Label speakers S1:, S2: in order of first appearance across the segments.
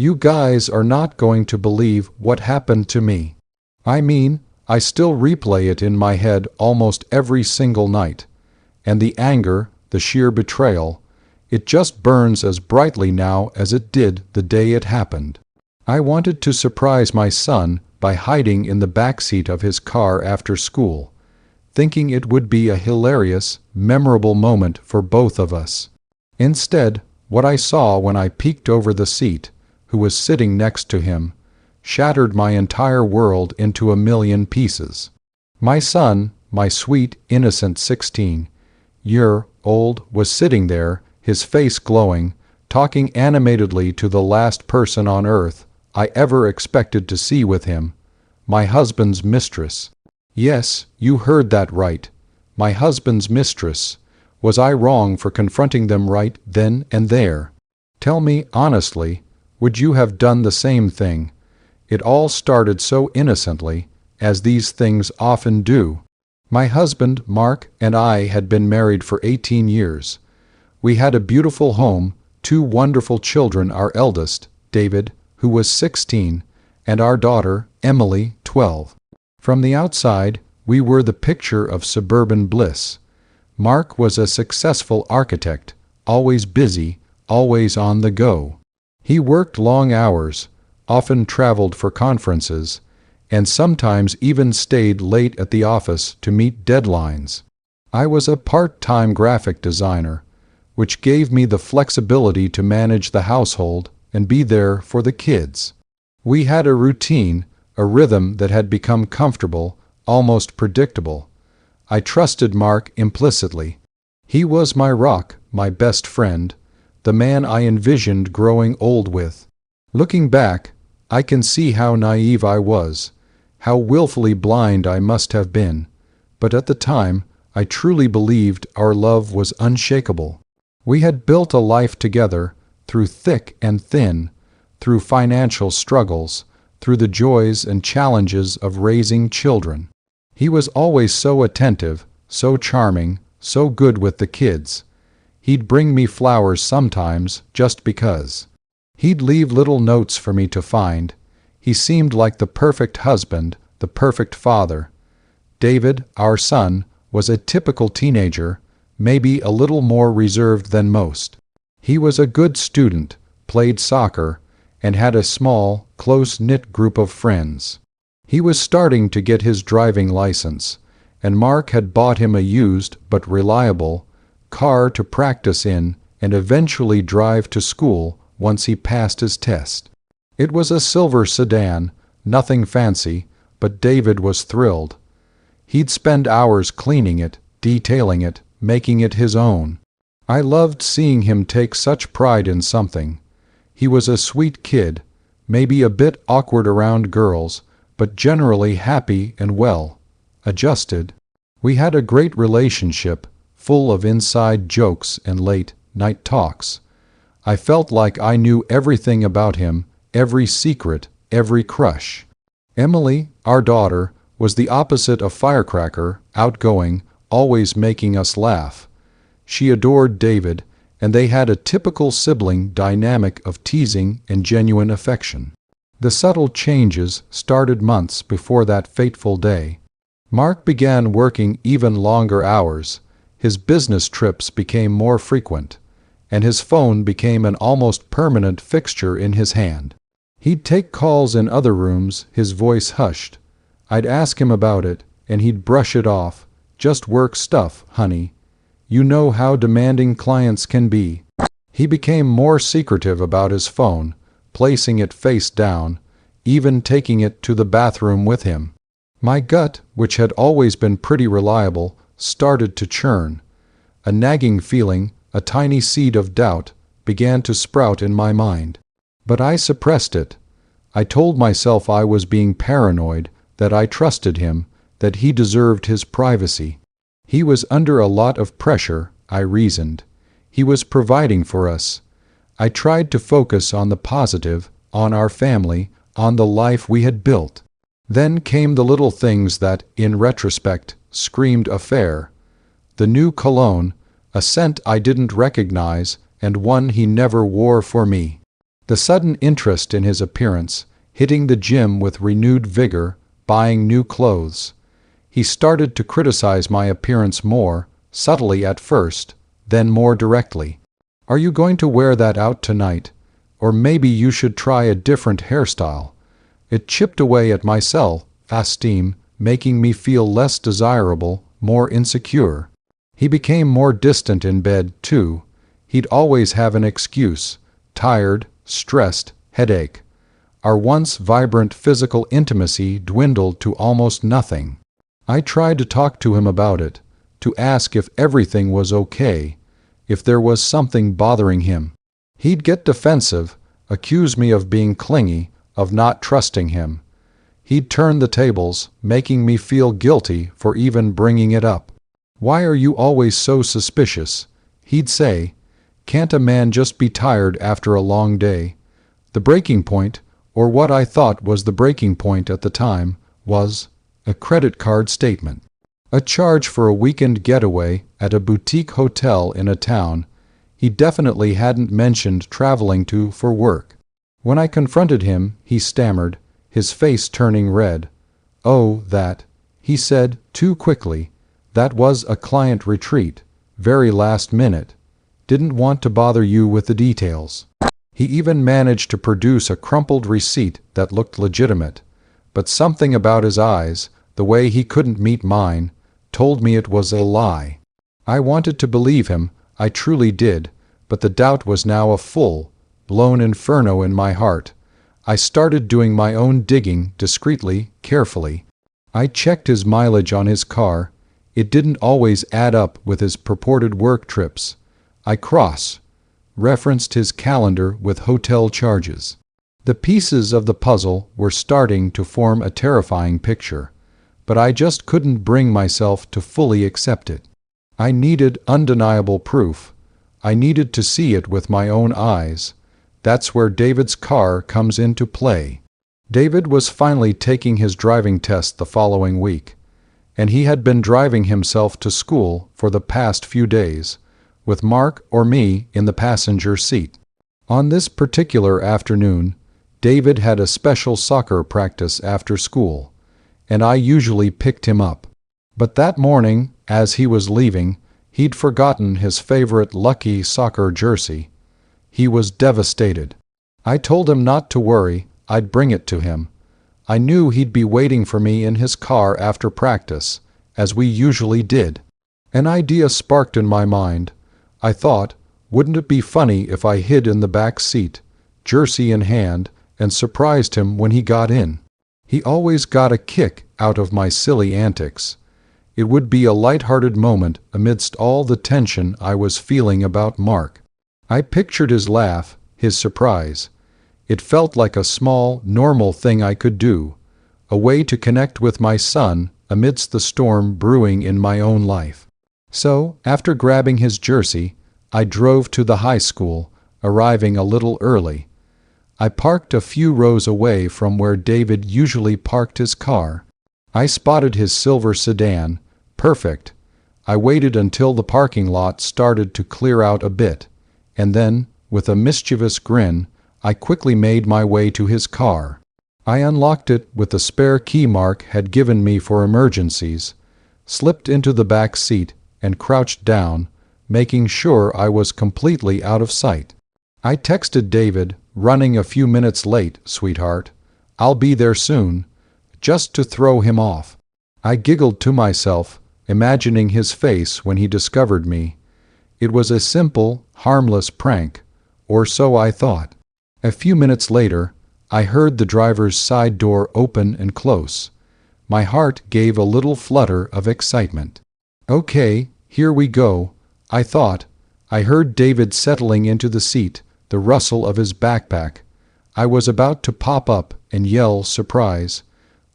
S1: You guys are not going to believe what happened to me. I mean, I still replay it in my head almost every single night. And the anger, the sheer betrayal, it just burns as brightly now as it did the day it happened. I wanted to surprise my son by hiding in the backseat of his car after school, thinking it would be a hilarious, memorable moment for both of us. Instead, what I saw when I peeked over the seat, who was sitting next to him, shattered my entire world into a million pieces. My son, my sweet, innocent 16-year-old, was sitting there, his face glowing, talking animatedly to the last person on earth I ever expected to see with him, my husband's mistress. Yes, you heard that right. My husband's mistress. Was I wrong for confronting them right then and there? Tell me honestly, would you have done the same thing? It all started so innocently, as these things often do. My husband, Mark, and I had been married for 18 years. We had a beautiful home, 2 wonderful children, our eldest, David, who was 16, and our daughter, Emily, 12. From the outside, we were the picture of suburban bliss. Mark was a successful architect, always busy, always on the go. He worked long hours, often traveled for conferences, and sometimes even stayed late at the office to meet deadlines. I was a part-time graphic designer, which gave me the flexibility to manage the household and be there for the kids. We had a routine, a rhythm that had become comfortable, almost predictable. I trusted Mark implicitly. He was my rock, my best friend, the man I envisioned growing old with. Looking back, I can see how naive I was, how willfully blind I must have been, but at the time, I truly believed our love was unshakable. We had built a life together, through thick and thin, through financial struggles, through the joys and challenges of raising children. He was always so attentive, so charming, so good with the kids. He'd bring me flowers sometimes just because. He'd leave little notes for me to find. He seemed like the perfect husband, the perfect father. David, our son, was a typical teenager, maybe a little more reserved than most. He was a good student, played soccer, and had a small, close-knit group of friends. He was starting to get his driving license, and Mark had bought him a used but reliable car to practice in and eventually drive to school once he passed his test. It was a silver sedan, nothing fancy, but David was thrilled. He'd spend hours cleaning it, detailing it, making it his own. I loved seeing him take such pride in something. He was a sweet kid, maybe a bit awkward around girls, but generally happy and well-adjusted. We had a great relationship, full of inside jokes and late-night talks. I felt like I knew everything about him, every secret, every crush. Emily, our daughter, was the opposite of firecracker, outgoing, always making us laugh. She adored David, and they had a typical sibling dynamic of teasing and genuine affection. The subtle changes started months before that fateful day. Mark began working even longer hours, his business trips became more frequent, and his phone became an almost permanent fixture in his hand. He'd take calls in other rooms, his voice hushed. I'd ask him about it, and he'd brush it off. Just work stuff, honey. You know how demanding clients can be. He became more secretive about his phone, placing it face down, even taking it to the bathroom with him. My gut, which had always been pretty reliable, started to churn. A nagging feeling, a tiny seed of doubt, began to sprout in my mind. But I suppressed it. I told myself I was being paranoid, that I trusted him, that he deserved his privacy. He was under a lot of pressure, I reasoned. He was providing for us. I tried to focus on the positive, on our family, on the life we had built. Then came the little things that, in retrospect, screamed affair. The new cologne, a scent I didn't recognize, and one he never wore for me. The sudden interest in his appearance, hitting the gym with renewed vigor, buying new clothes. He started to criticize my appearance more, subtly at first, then more directly. "Are you going to wear that out tonight? Or maybe you should try a different hairstyle." It chipped away at my self-esteem, making me feel less desirable, more insecure. He became more distant in bed, too. He'd always have an excuse: tired, stressed, headache. Our once vibrant physical intimacy dwindled to almost nothing. I tried to talk to him about it, to ask if everything was okay, if there was something bothering him. He'd get defensive, accuse me of being clingy, of not trusting him. He'd turn the tables, making me feel guilty for even bringing it up. "Why are you always so suspicious?" he'd say. "Can't a man just be tired after a long day?" The breaking point, or what I thought was the breaking point at the time, was a credit card statement. A charge for a weekend getaway at a boutique hotel in a town he definitely hadn't mentioned traveling to for work. When I confronted him, he stammered, his face turning red. "Oh, that," he said, too quickly. "That was a client retreat, very last minute. Didn't want to bother you with the details." He even managed to produce a crumpled receipt that looked legitimate, but something about his eyes, the way he couldn't meet mine, told me it was a lie. I wanted to believe him, I truly did, but the doubt was now a full-blown inferno in my heart. I started doing my own digging, discreetly, carefully. I checked his mileage on his car. It didn't always add up with his purported work trips. I cross-referenced his calendar with hotel charges. The pieces of the puzzle were starting to form a terrifying picture, but I just couldn't bring myself to fully accept it. I needed undeniable proof. I needed to see it with my own eyes. That's where David's car comes into play. David was finally taking his driving test the following week, and he had been driving himself to school for the past few days, with Mark or me in the passenger seat. On this particular afternoon, David had a special soccer practice after school, and I usually picked him up. But that morning, as he was leaving, he'd forgotten his favorite lucky soccer jersey. He was devastated. I told him not to worry, I'd bring it to him. I knew he'd be waiting for me in his car after practice, as we usually did. An idea sparked in my mind. I thought, wouldn't it be funny if I hid in the back seat, jersey in hand, and surprised him when he got in? He always got a kick out of my silly antics. It would be a light-hearted moment amidst all the tension I was feeling about Mark. I pictured his laugh, his surprise. It felt like a small, normal thing I could do, a way to connect with my son amidst the storm brewing in my own life. So, after grabbing his jersey, I drove to the high school, arriving a little early. I parked a few rows away from where David usually parked his car. I spotted his silver sedan. Perfect. I waited until the parking lot started to clear out a bit, and then, with a mischievous grin, I quickly made my way to his car. I unlocked it with the spare key Mark had given me for emergencies, slipped into the back seat, and crouched down, making sure I was completely out of sight. I texted David, "Running a few minutes late, sweetheart. I'll be there soon," just to throw him off. I giggled to myself, imagining his face when he discovered me. It was a simple, harmless prank, or so I thought. A few minutes later, I heard the driver's side door open and close. My heart gave a little flutter of excitement. "Okay, here we go," I thought. I heard David settling into the seat, the rustle of his backpack. I was about to pop up and yell surprise,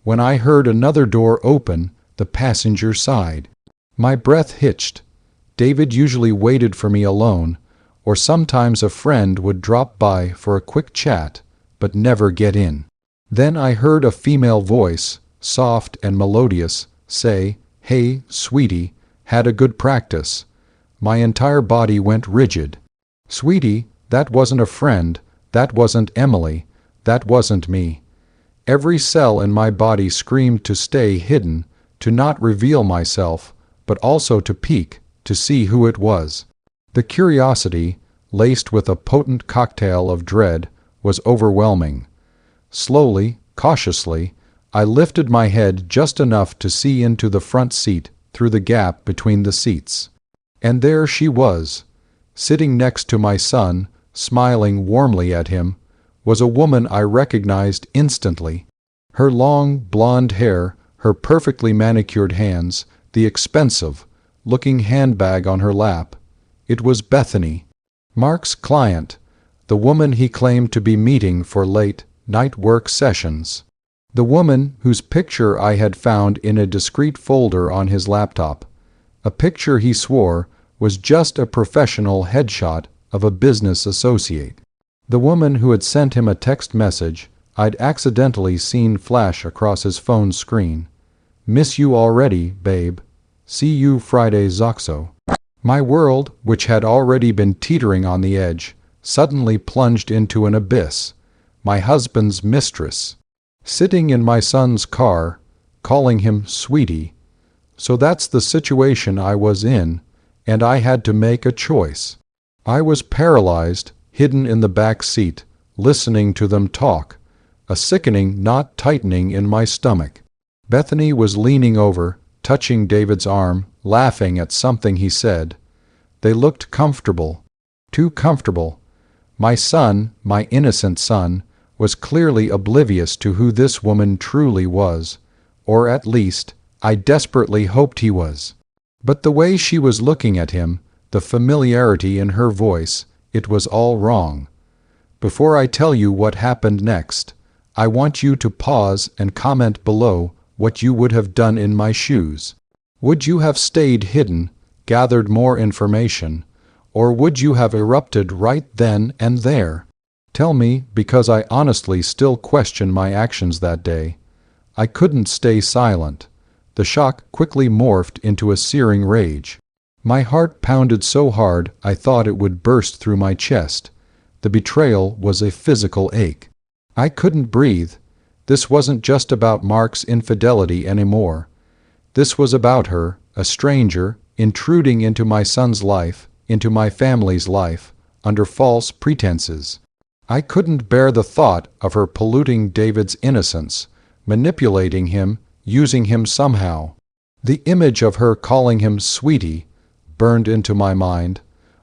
S1: when I heard another door open, the passenger side. My breath hitched. David usually waited for me alone, or sometimes a friend would drop by for a quick chat, but never get in. Then I heard a female voice, soft and melodious, say, "Hey, sweetie, had a good practice." My entire body went rigid. Sweetie, that wasn't a friend, That wasn't Emily. That wasn't me. Every cell in my body screamed to stay hidden, to not reveal myself, but also to peek, to see who it was. The curiosity, laced with a potent cocktail of dread, was overwhelming. Slowly, cautiously, I lifted my head just enough to see into the front seat through the gap between the seats. And there she was, sitting next to my son, smiling warmly at him, was a woman I recognized instantly. Her long, blonde hair, her perfectly manicured hands, the expensive-looking handbag on her lap. It was Bethany, Mark's client, the woman he claimed to be meeting for late-night work sessions. The woman whose picture I had found in a discreet folder on his laptop. A picture he swore was just a professional headshot of a business associate. The woman who had sent him a text message I'd accidentally seen flash across his phone screen. "Miss you already, babe. See you Friday Zoxo." My world, which had already been teetering on the edge, suddenly plunged into an abyss. My husband's mistress. Sitting in my son's car, calling him sweetie. So that's the situation I was in, and I had to make a choice. I was paralyzed, hidden in the back seat, listening to them talk, a sickening knot tightening in my stomach. Bethany was leaning over, touching David's arm, laughing at something he said. They looked comfortable. Too comfortable. My son, my innocent son, was clearly oblivious to who this woman truly was, or at least, I desperately hoped he was. But the way she was looking at him, the familiarity in her voice, it was all wrong. Before I tell you what happened next, I want you to pause and comment below what you would have done in my shoes. Would you have stayed hidden, gathered more information, or would you have erupted right then and there? Tell me, because I honestly still question my actions that day. I couldn't stay silent. The shock quickly morphed into a searing rage. My heart pounded so hard I thought it would burst through my chest. The betrayal was a physical ache. I couldn't breathe. This wasn't just about Mark's infidelity anymore. This was about her, a stranger, intruding into my son's life, into my family's life, under false pretenses. I couldn't bear the thought of her polluting David's innocence, manipulating him, using him somehow. The image of her calling him sweetie burned into my mind.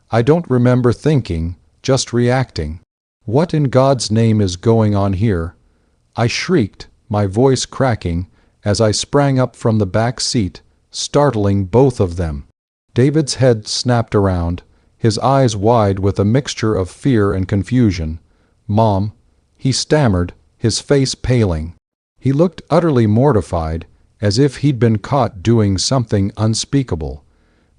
S1: I don't remember thinking, just reacting. What in God's name is going on here? I shrieked, my voice cracking, as I sprang up from the back seat, startling both of them. David's head snapped around, his eyes wide with a mixture of fear and confusion. "Mom," he stammered, his face paling. He looked utterly mortified, as if he'd been caught doing something unspeakable.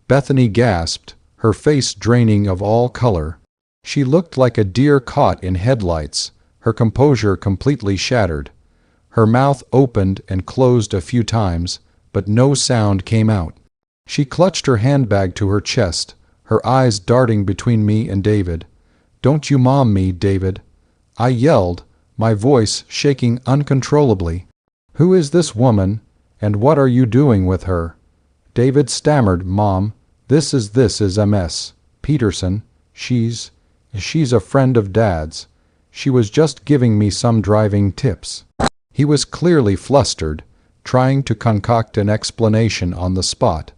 S1: Bethany gasped, her face draining of all color. She looked like a deer caught in headlights, her composure completely shattered. Her mouth opened and closed a few times, but no sound came out. She clutched her handbag to her chest, her eyes darting between me and David. "Don't you mom me, David," I yelled, my voice shaking uncontrollably. "Who is this woman, and what are you doing with her?" David stammered, "Mom, this is MS. Peterson. She's a friend of Dad's. She was just giving me some driving tips." He was clearly flustered, trying to concoct an explanation on the spot,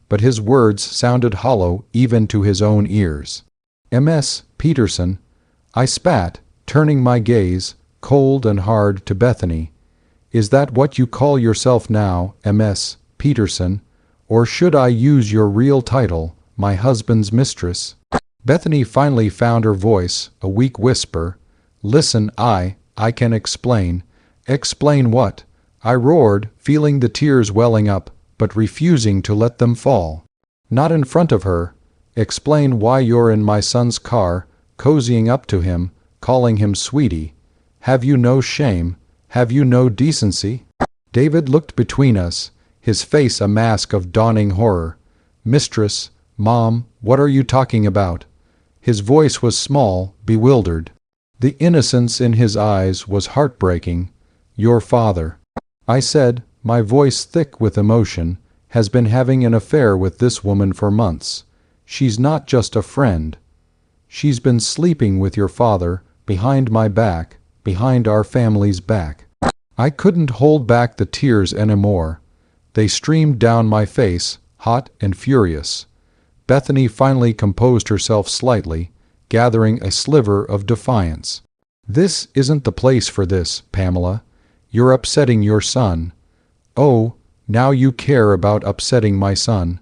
S1: but his words sounded hollow even to his own ears. "MS. Peterson," I spat, turning my gaze, cold and hard, to Bethany. "Is that what you call yourself now, MS. Peterson, or should I use your real title, my husband's mistress?" Bethany finally found her voice, a weak whisper. "Listen, I can explain." "Explain what?" I roared, feeling the tears welling up, but refusing to let them fall. "Not in front of her. Explain why you're in my son's car, cozying up to him, calling him sweetie. Have you no shame? Have you no decency?" David looked between us, his face a mask of dawning horror. "Mistress, Mom, what are you talking about?" His voice was small, bewildered. The innocence in his eyes was heartbreaking. Your father, I said, my voice thick with emotion, has been having an affair with this woman for months. She's not just a friend. She's been sleeping with your father, behind my back, behind our family's back. I couldn't hold back the tears anymore. They streamed down my face, hot and furious. Bethany finally composed herself slightly, gathering a sliver of defiance. This isn't the place for this, Pamela. You're upsetting your son. Oh, now you care about upsetting my son.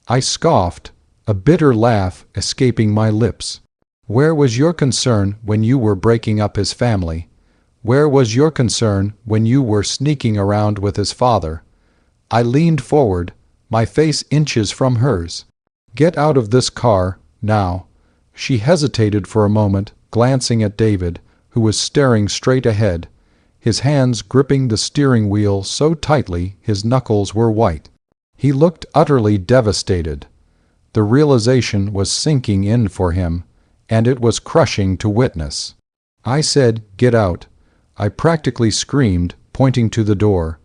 S1: I scoffed, a bitter laugh escaping my lips. Where was your concern when you were breaking up his family? Where was your concern when you were sneaking around with his father? I leaned forward, my face inches from hers. Get out of this car, now. She hesitated for a moment, glancing at David, who was staring straight ahead, his hands gripping the steering wheel so tightly his knuckles were white. He looked utterly devastated. The realization was sinking in for him, and it was crushing to witness. I said, "Get out." I practically screamed, pointing to the door.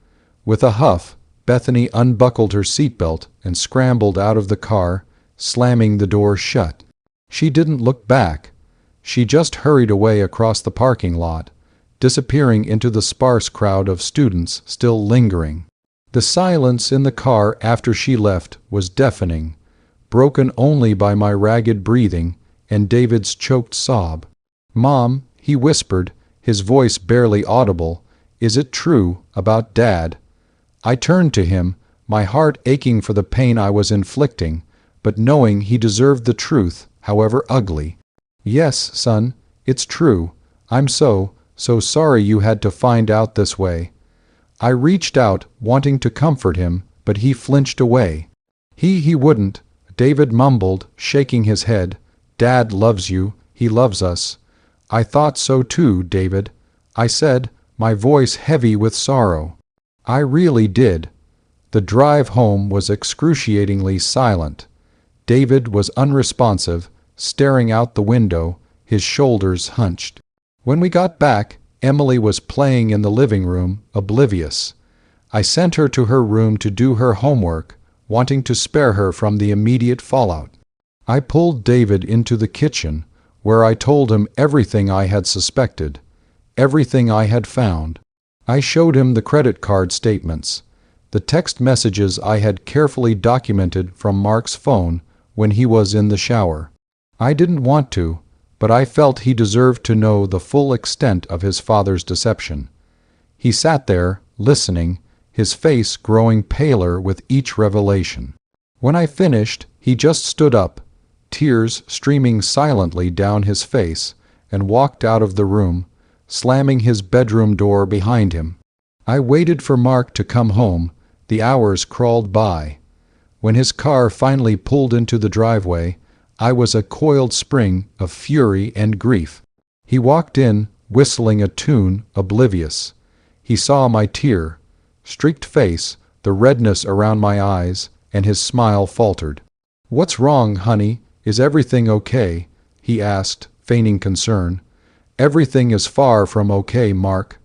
S1: With a huff, Bethany unbuckled her seatbelt and scrambled out of the car, slamming the door shut. She didn't look back. She just hurried away across the parking lot, disappearing into the sparse crowd of students still lingering. The silence in the car after she left was deafening, broken only by my ragged breathing and David's choked sob. "Mom," he whispered, his voice barely audible, "is it true about Dad?" I turned to him, my heart aching for the pain I was inflicting, but knowing he deserved the truth, however ugly. "Yes, son, it's true. I'm so sorry you had to find out this way." I reached out, wanting to comfort him, but he flinched away. He wouldn't," David mumbled, shaking his head. "Dad loves you. He loves us." "I thought so too, David," I said, my voice heavy with sorrow. I really did. The drive home was excruciatingly silent. David was unresponsive, staring out the window, his shoulders hunched. When we got back, Emily was playing in the living room, oblivious. I sent her to her room to do her homework, wanting to spare her from the immediate fallout. I pulled David into the kitchen, where I told him everything I had suspected, everything I had found. I showed him the credit card statements, the text messages I had carefully documented from Mark's phone when he was in the shower. I didn't want to, but I felt he deserved to know the full extent of his father's deception. He sat there, listening, his face growing paler with each revelation. When I finished, he just stood up, tears streaming silently down his face, and walked out of the room, slamming his bedroom door behind him. I waited for Mark to come home. The hours crawled by. When his car finally pulled into the driveway, I was a coiled spring of fury and grief. He walked in, whistling a tune, oblivious. He saw my tear-streaked face, the redness around my eyes, and his smile faltered. "What's wrong, honey? Is everything okay?" he asked, feigning concern. "Everything is far from okay, Mark,"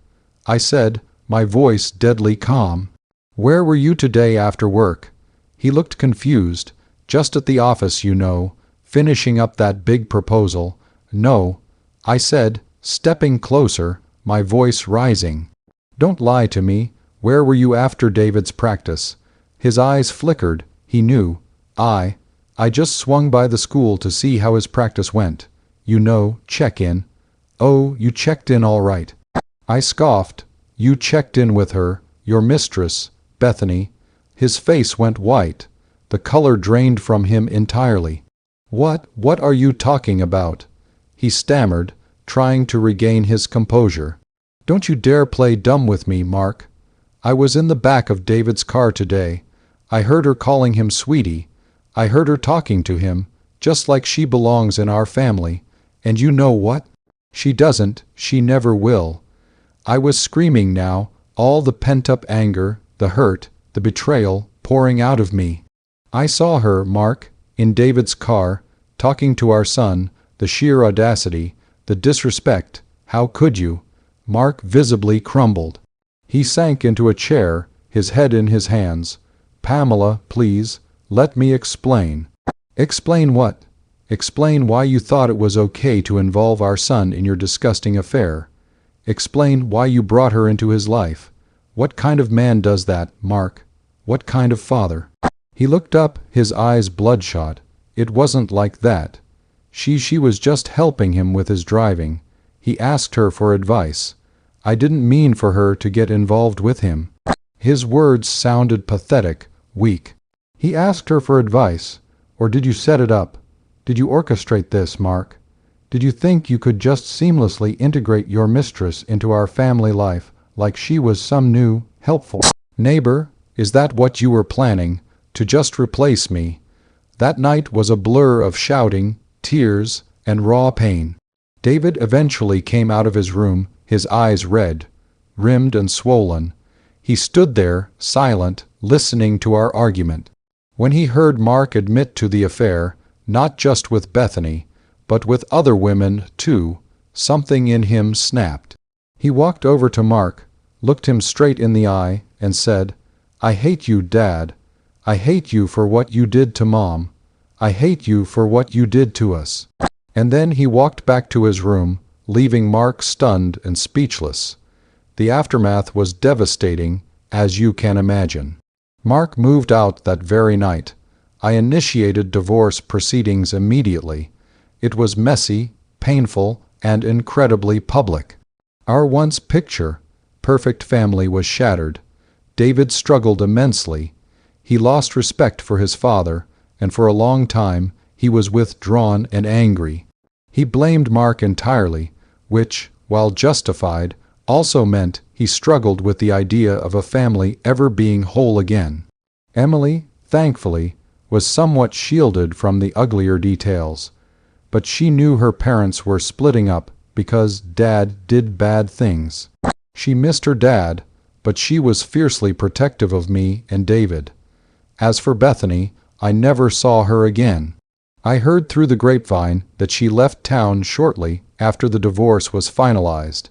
S1: I said, my voice deadly calm. "Where were you today after work?" He looked confused. "Just at the office, you know, finishing up that big proposal." "No," I said, stepping closer, my voice rising. "Don't lie to me. Where were you after David's practice?" His eyes flickered. He knew. I just swung by the school to see how his practice went. You know, check in." "Oh, you checked in all right." I scoffed. "You checked in with her, your mistress, Bethany." His face went white. The color drained from him entirely. What are you talking about?" he stammered, trying to regain his composure. "Don't you dare play dumb with me, Mark. I was in the back of David's car today. I heard her calling him sweetie. I heard her talking to him, just like she belongs in our family. And you know what? She doesn't, she never will." I was screaming now, all the pent-up anger, the hurt, the betrayal pouring out of me. "I saw her, Mark, in David's car, talking to our son, the sheer audacity, the disrespect, How could you? Mark visibly crumbled. He sank into a chair, his head in his hands. Pamela, please, let me explain. Explain what? Explain why you thought it was okay to involve our son in your disgusting affair. Explain why you brought her into his life. What kind of man does that, Mark? What kind of father? He looked up, his eyes bloodshot. It wasn't like that. She was just helping him with his driving. He asked her for advice. I didn't mean for her to get involved with him. His words sounded pathetic, weak. He asked her for advice. Or did you set it up? Did you orchestrate this, Mark? Did you think you could just seamlessly integrate your mistress into our family life like she was some new, helpful neighbor? Is that what you were planning, to just replace me? That night was a blur of shouting, tears, and raw pain. David eventually came out of his room, his eyes red, rimmed and swollen. He stood there, silent, listening to our argument. When he heard Mark admit to the affair, not just with Bethany, but with other women too, something in him snapped. He walked over to Mark, looked him straight in the eye, and said, I hate you, Dad. I hate you for what you did to Mom. I hate you for what you did to us. And then he walked back to his room, leaving Mark stunned and speechless. The aftermath was devastating, as you can imagine. Mark moved out that very night. I initiated divorce proceedings immediately. It was messy, painful, and incredibly public. Our once perfect family was shattered. David struggled immensely. He lost respect for his father, and for a long time he was withdrawn and angry. He blamed Mark entirely, which, while justified, also meant he struggled with the idea of a family ever being whole again. Emily, thankfully, was somewhat shielded from the uglier details, but she knew her parents were splitting up because Dad did bad things. She missed her dad, but she was fiercely protective of me and David. As for Bethany, I never saw her again. I heard through the grapevine that she left town shortly after the divorce was finalized,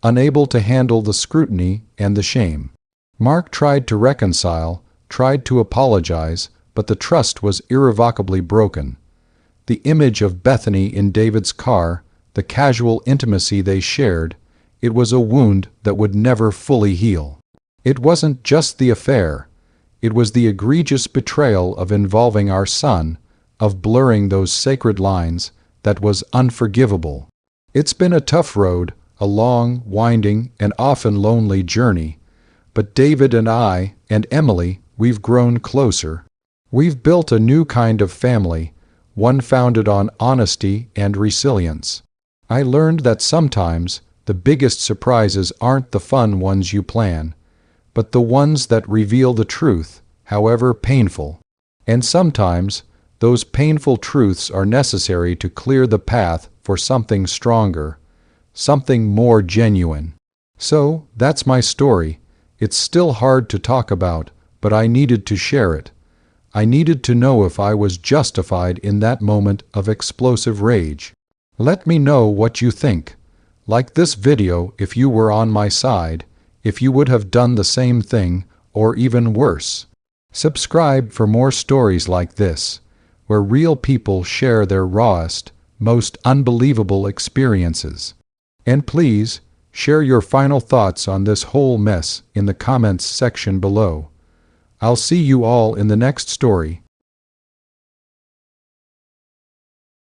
S1: unable to handle the scrutiny and the shame. Mark tried to reconcile, tried to apologize, but the trust was irrevocably broken. The image of Bethany in David's car, the casual intimacy they shared, it was a wound that would never fully heal. It wasn't just the affair. It was the egregious betrayal of involving our son, of blurring those sacred lines, that was unforgivable. It's been a tough road, a long, winding, and often lonely journey. But David and I, and Emily, we've grown closer. We've built a new kind of family, one founded on honesty and resilience. I learned that sometimes the biggest surprises aren't the fun ones you plan, but the ones that reveal the truth, however painful. And sometimes those painful truths are necessary to clear the path for something stronger, something more genuine. So, that's my story. It's still hard to talk about, but I needed to share it. I needed to know if I was justified in that moment of explosive rage. Let me know what you think. Like this video if you were on my side, if you would have done the same thing, or even worse. Subscribe for more stories like this, where real people share their rawest, most unbelievable experiences. And please, share your final thoughts on this whole mess in the comments section below. I'll see you all in the next story.